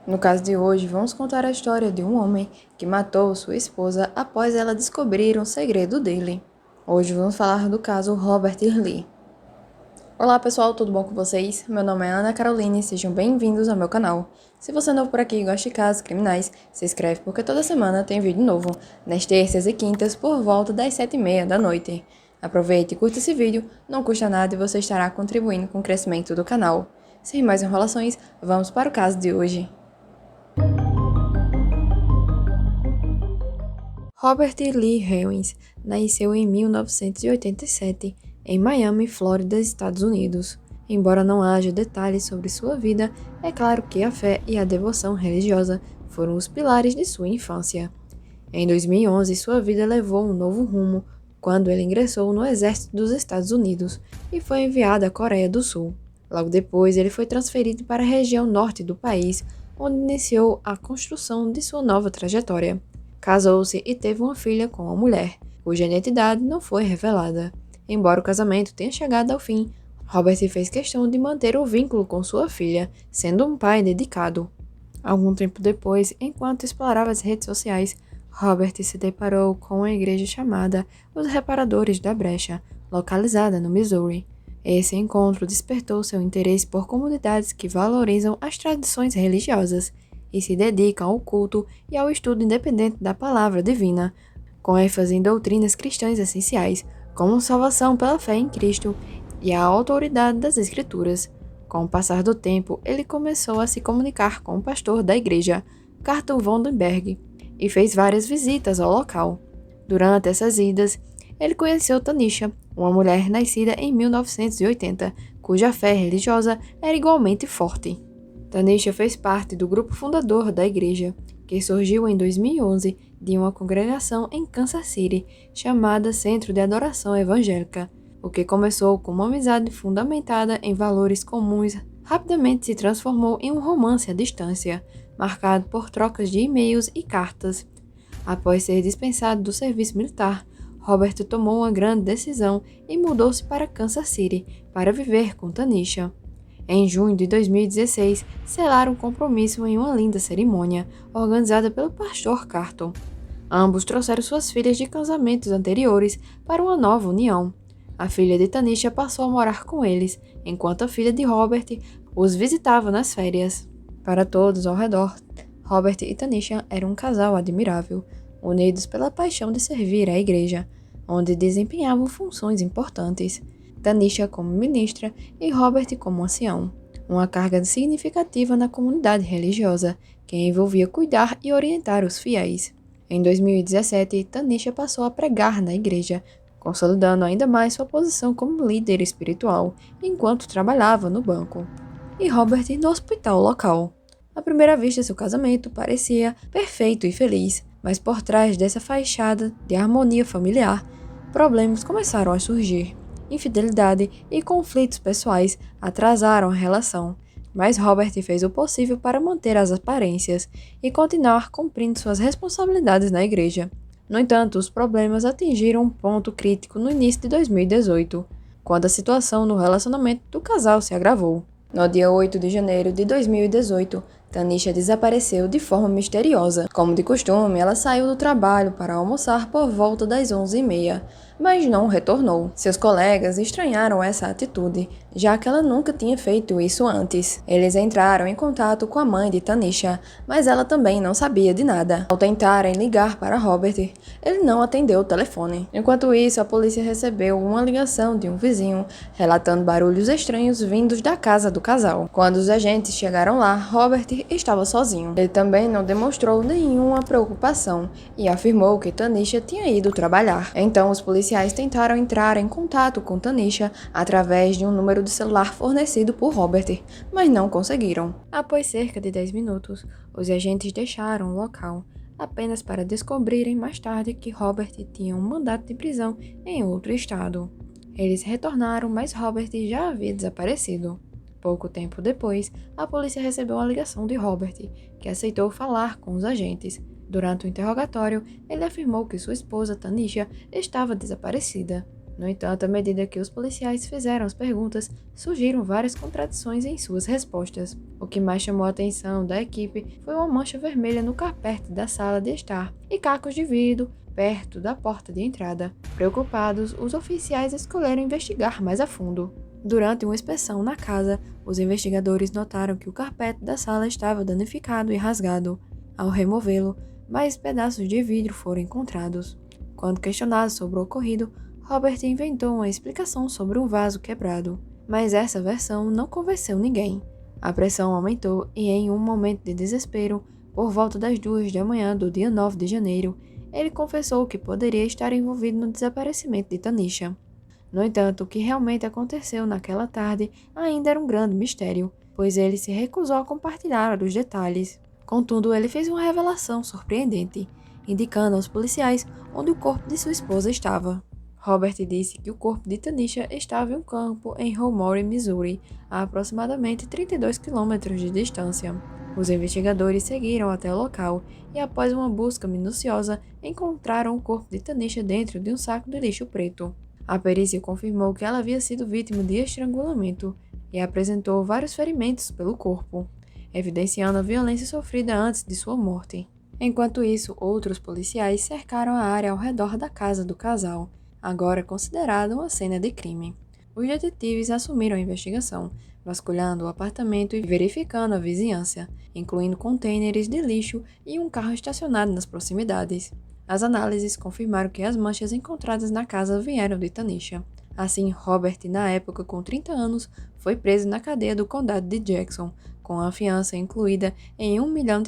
No caso de hoje, vamos contar a história de um homem que matou sua esposa após ela descobrir um segredo dele. Hoje vamos falar do caso Robert Lee. Olá pessoal, tudo bom com vocês? Meu nome é Ana Caroline e sejam bem-vindos ao meu canal. Se você é novo por aqui e gosta de casos criminais, se inscreve porque toda semana tem vídeo novo, nas terças e quintas por volta das 7h30 da noite. Aproveite e curta esse vídeo, não custa nada e você estará contribuindo com o crescimento do canal. Sem mais enrolações, vamos para o caso de hoje. Robert Lee Hewins nasceu em 1987 em Miami, Flórida, Estados Unidos. Embora não haja detalhes sobre sua vida, é claro que a fé e a devoção religiosa foram os pilares de sua infância. Em 2011, sua vida levou um novo rumo quando ele ingressou no Exército dos Estados Unidos e foi enviado à Coreia do Sul. Logo depois, ele foi transferido para a região norte do país, onde iniciou a construção de sua nova trajetória. Casou-se e teve uma filha com uma mulher, cuja identidade não foi revelada. Embora o casamento tenha chegado ao fim, Robert fez questão de manter o vínculo com sua filha, sendo um pai dedicado. Algum tempo depois, enquanto explorava as redes sociais, Robert se deparou com uma igreja chamada Os Reparadores da Brecha, localizada no Missouri. Esse encontro despertou seu interesse por comunidades que valorizam as tradições religiosas e se dedicam ao culto e ao estudo independente da palavra divina, com ênfase em doutrinas cristãs essenciais, como salvação pela fé em Cristo e a autoridade das Escrituras. Com o passar do tempo, ele começou a se comunicar com o pastor da igreja, Carlton Vandenberg, e fez várias visitas ao local. Durante essas idas, ele conheceu Tanisha, uma mulher nascida em 1980, cuja fé religiosa era igualmente forte. Tanisha fez parte do grupo fundador da igreja, que surgiu em 2011 de uma congregação em Kansas City, chamada Centro de Adoração Evangélica. O que começou com uma amizade fundamentada em valores comuns rapidamente se transformou em um romance à distância, marcado por trocas de e-mails e cartas. Após ser dispensado do serviço militar, Robert tomou uma grande decisão e mudou-se para Kansas City para viver com Tanisha. Em junho de 2016, selaram um compromisso em uma linda cerimônia, organizada pelo pastor Carlton. Ambos trouxeram suas filhas de casamentos anteriores para uma nova união. A filha de Tanisha passou a morar com eles, enquanto a filha de Robert os visitava nas férias. Para todos ao redor, Robert e Tanisha eram um casal admirável, unidos pela paixão de servir à igreja, onde desempenhavam funções importantes. Tanisha como ministra e Robert como ancião, uma carga significativa na comunidade religiosa, que envolvia cuidar e orientar os fiéis. Em 2017, Tanisha passou a pregar na igreja, consolidando ainda mais sua posição como líder espiritual, enquanto trabalhava no banco, e Robert no hospital local. À primeira vista, seu casamento parecia perfeito e feliz, mas por trás dessa fachada de harmonia familiar, problemas começaram a surgir. Infidelidade e conflitos pessoais atrasaram a relação, mas Robert fez o possível para manter as aparências e continuar cumprindo suas responsabilidades na igreja. No entanto, os problemas atingiram um ponto crítico no início de 2018, quando a situação no relacionamento do casal se agravou. No dia 8 de janeiro de 2018, Tanisha desapareceu de forma misteriosa. Como de costume, ela saiu do trabalho para almoçar por volta das 11h30, mas não retornou. Seus colegas estranharam essa atitude, já que ela nunca tinha feito isso antes. Eles entraram em contato com a mãe de Tanisha, mas ela também não sabia de nada. Ao tentarem ligar para Robert, ele não atendeu o telefone. Enquanto isso, a polícia recebeu uma ligação de um vizinho, relatando barulhos estranhos vindos da casa do casal. Quando os agentes chegaram lá, Robert estava sozinho. Ele também não demonstrou nenhuma preocupação e afirmou que Tanisha tinha ido trabalhar. Então, os policiais tentaram entrar em contato com Tanisha através de um número de celular fornecido por Robert, mas não conseguiram. Após cerca de 10 minutos, os agentes deixaram o local, apenas para descobrirem mais tarde que Robert tinha um mandato de prisão em outro estado. Eles retornaram, mas Robert já havia desaparecido. Pouco tempo depois, a polícia recebeu uma ligação de Robert, que aceitou falar com os agentes. Durante o interrogatório, ele afirmou que sua esposa, Tanisha, estava desaparecida. No entanto, à medida que os policiais fizeram as perguntas, surgiram várias contradições em suas respostas. O que mais chamou a atenção da equipe foi uma mancha vermelha no carpete da sala de estar e cacos de vidro perto da porta de entrada. Preocupados, os oficiais escolheram investigar mais a fundo. Durante uma inspeção na casa, os investigadores notaram que o carpete da sala estava danificado e rasgado. Ao removê-lo, mais pedaços de vidro foram encontrados. Quando questionado sobre o ocorrido, Robert inventou uma explicação sobre um vaso quebrado, mas essa versão não convenceu ninguém. A pressão aumentou e, em um momento de desespero, por volta das 2 da manhã do dia 9 de janeiro, ele confessou que poderia estar envolvido no desaparecimento de Tanisha. No entanto, o que realmente aconteceu naquela tarde ainda era um grande mistério, pois ele se recusou a compartilhar os detalhes. Contudo, ele fez uma revelação surpreendente, indicando aos policiais onde o corpo de sua esposa estava. Robert disse que o corpo de Tanisha estava em um campo em Howmore, Missouri, a aproximadamente 32 quilômetros de distância. Os investigadores seguiram até o local e, após uma busca minuciosa, encontraram o corpo de Tanisha dentro de um saco de lixo preto. A perícia confirmou que ela havia sido vítima de estrangulamento e apresentou vários ferimentos pelo corpo, evidenciando a violência sofrida antes de sua morte. Enquanto isso, outros policiais cercaram a área ao redor da casa do casal, agora considerada uma cena de crime. Os detetives assumiram a investigação, vasculhando o apartamento e verificando a vizinhança, incluindo contêineres de lixo e um carro estacionado nas proximidades. As análises confirmaram que as manchas encontradas na casa vieram de Tanisha. Assim, Robert, na época com 30 anos, foi preso na cadeia do condado de Jackson, com a fiança incluída em $1 milhão.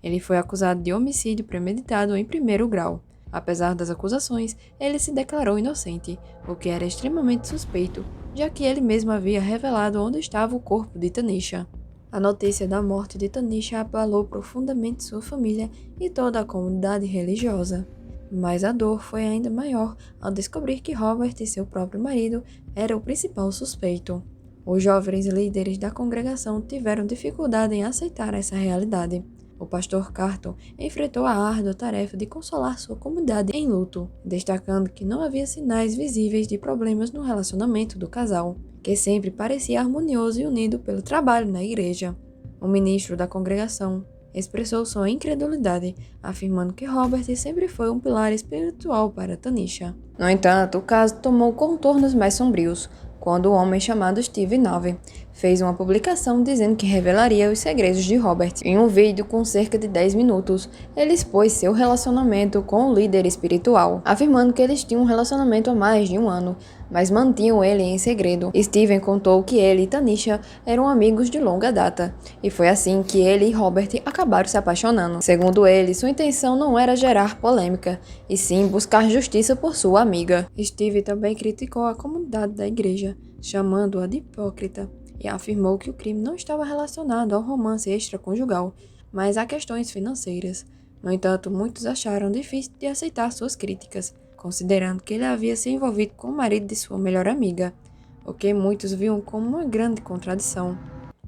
Ele foi acusado de homicídio premeditado em primeiro grau. Apesar das acusações, ele se declarou inocente, o que era extremamente suspeito, já que ele mesmo havia revelado onde estava o corpo de Tanisha. A notícia da morte de Tanisha abalou profundamente sua família e toda a comunidade religiosa. Mas a dor foi ainda maior ao descobrir que Robert e seu próprio marido eram o principal suspeito. Os jovens líderes da congregação tiveram dificuldade em aceitar essa realidade. O pastor Carton enfrentou a árdua tarefa de consolar sua comunidade em luto, destacando que não havia sinais visíveis de problemas no relacionamento do casal, que sempre parecia harmonioso e unido pelo trabalho na igreja. O ministro da congregação expressou sua incredulidade, afirmando que Robert sempre foi um pilar espiritual para Tanisha. No entanto, o caso tomou contornos mais sombrios, quando um homem chamado Steve Nave fez uma publicação dizendo que revelaria os segredos de Robert. Em um vídeo com cerca de 10 minutos, ele expôs seu relacionamento com o líder espiritual, afirmando que eles tinham um relacionamento há mais de um ano, mas mantinham ele em segredo. Steven contou que ele e Tanisha eram amigos de longa data, e foi assim que ele e Robert acabaram se apaixonando. Segundo ele, sua intenção não era gerar polêmica, e sim buscar justiça por sua amiga. Steve também criticou a comunidade da igreja, chamando-a de hipócrita, e afirmou que o crime não estava relacionado ao romance extraconjugal, mas a questões financeiras. No entanto, muitos acharam difícil de aceitar suas críticas, considerando que ele havia se envolvido com o marido de sua melhor amiga, o que muitos viam como uma grande contradição.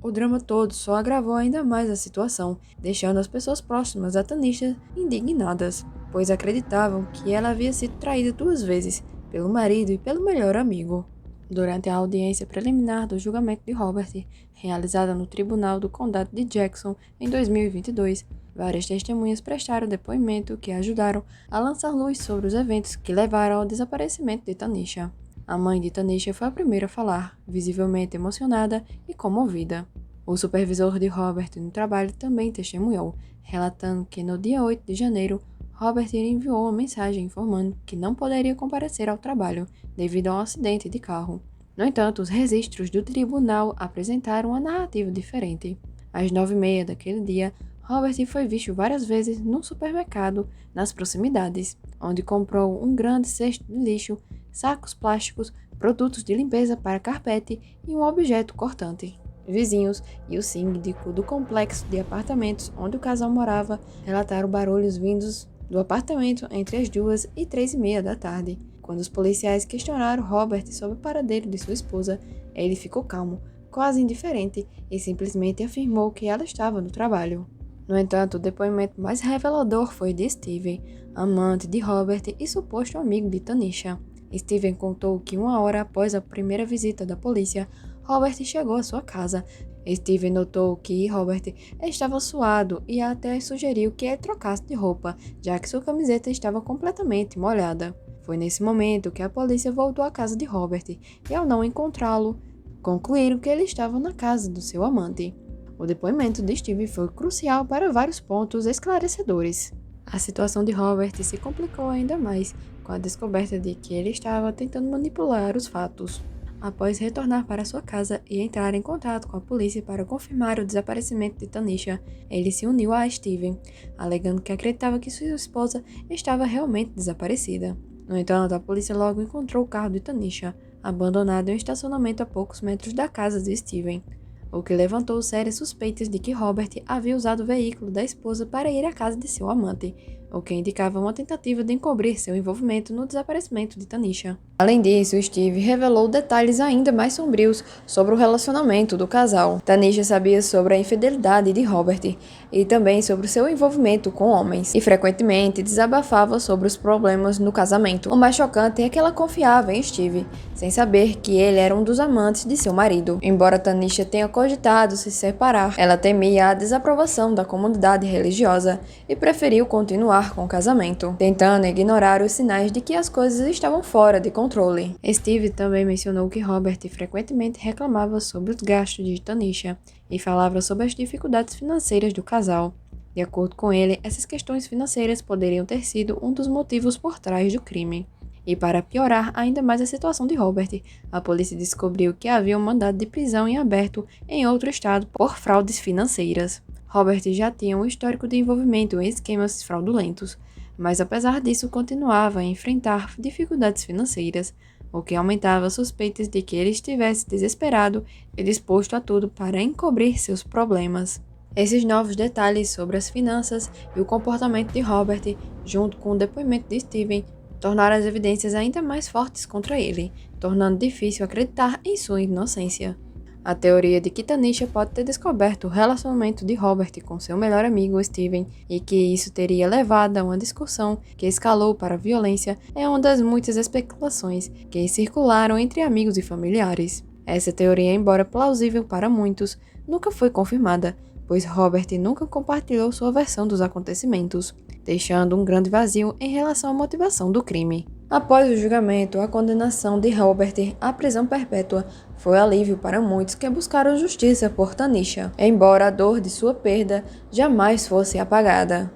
O drama todo só agravou ainda mais a situação, deixando as pessoas próximas a Tanisha indignadas, pois acreditavam que ela havia sido traída 2 vezes, pelo marido e pelo melhor amigo. Durante a audiência preliminar do julgamento de Robert, realizada no Tribunal do Condado de Jackson em 2022, várias testemunhas prestaram depoimento que ajudaram a lançar luz sobre os eventos que levaram ao desaparecimento de Tanisha. A mãe de Tanisha foi a primeira a falar, visivelmente emocionada e comovida. O supervisor de Robert no trabalho também testemunhou, relatando que no dia 8 de janeiro, Robert enviou uma mensagem informando que não poderia comparecer ao trabalho devido a um acidente de carro. No entanto, os registros do tribunal apresentaram uma narrativa diferente. Às 9h30 daquele dia, Robert foi visto várias vezes num supermercado nas proximidades, onde comprou um grande cesto de lixo, sacos plásticos, produtos de limpeza para carpete e um objeto cortante. Vizinhos e o síndico do complexo de apartamentos onde o casal morava relataram barulhos vindos do apartamento entre as 2 e 3h30 da tarde. Quando os policiais questionaram Robert sobre o paradeiro de sua esposa, ele ficou calmo, quase indiferente, e simplesmente afirmou que ela estava no trabalho. No entanto, o depoimento mais revelador foi de Steven, amante de Robert e suposto amigo de Tanisha. Steven contou que 1 hora após a primeira visita da polícia, Robert chegou à sua casa. Steven notou que Robert estava suado e até sugeriu que ele trocasse de roupa, já que sua camiseta estava completamente molhada. Foi nesse momento que a polícia voltou à casa de Robert e, ao não encontrá-lo, concluíram que ele estava na casa do seu amante. O depoimento de Steven foi crucial para vários pontos esclarecedores. A situação de Robert se complicou ainda mais com a descoberta de que ele estava tentando manipular os fatos. Após retornar para sua casa e entrar em contato com a polícia para confirmar o desaparecimento de Tanisha, ele se uniu a Steven, alegando que acreditava que sua esposa estava realmente desaparecida. No entanto, a polícia logo encontrou o carro de Tanisha, abandonado em um estacionamento a poucos metros da casa de Steven, o que levantou sérias suspeitas de que Robert havia usado o veículo da esposa para ir à casa de seu amante, o que indicava uma tentativa de encobrir seu envolvimento no desaparecimento de Tanisha. Além disso, Steve revelou detalhes ainda mais sombrios sobre o relacionamento do casal. Tanisha sabia sobre a infidelidade de Robert e também sobre seu envolvimento com homens, e frequentemente desabafava sobre os problemas no casamento. O mais chocante é que ela confiava em Steve, sem saber que ele era um dos amantes de seu marido. Embora Tanisha tenha cogitado se separar, ela temia a desaprovação da comunidade religiosa e preferiu continuar com o casamento, tentando ignorar os sinais de que as coisas estavam fora de controle. Steve também mencionou que Robert frequentemente reclamava sobre os gastos de Tanisha e falava sobre as dificuldades financeiras do casal. De acordo com ele, essas questões financeiras poderiam ter sido um dos motivos por trás do crime. E para piorar ainda mais a situação de Robert, a polícia descobriu que havia um mandado de prisão em aberto em outro estado por fraudes financeiras. Robert já tinha um histórico de envolvimento em esquemas fraudulentos, mas apesar disso continuava a enfrentar dificuldades financeiras, o que aumentava as suspeitas de que ele estivesse desesperado e disposto a tudo para encobrir seus problemas. Esses novos detalhes sobre as finanças e o comportamento de Robert, junto com o depoimento de Steven, tornaram as evidências ainda mais fortes contra ele, tornando difícil acreditar em sua inocência. A teoria de que Tanisha pode ter descoberto o relacionamento de Robert com seu melhor amigo Steven e que isso teria levado a uma discussão que escalou para a violência é uma das muitas especulações que circularam entre amigos e familiares. Essa teoria, embora plausível para muitos, nunca foi confirmada, pois Robert nunca compartilhou sua versão dos acontecimentos, deixando um grande vazio em relação à motivação do crime. Após o julgamento, a condenação de Robert à prisão perpétua foi alívio para muitos que buscaram justiça por Tanisha, embora a dor de sua perda jamais fosse apagada.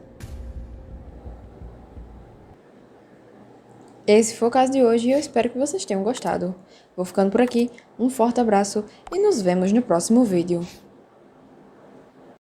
Esse foi o caso de hoje e eu espero que vocês tenham gostado. Vou ficando por aqui, um forte abraço e nos vemos no próximo vídeo.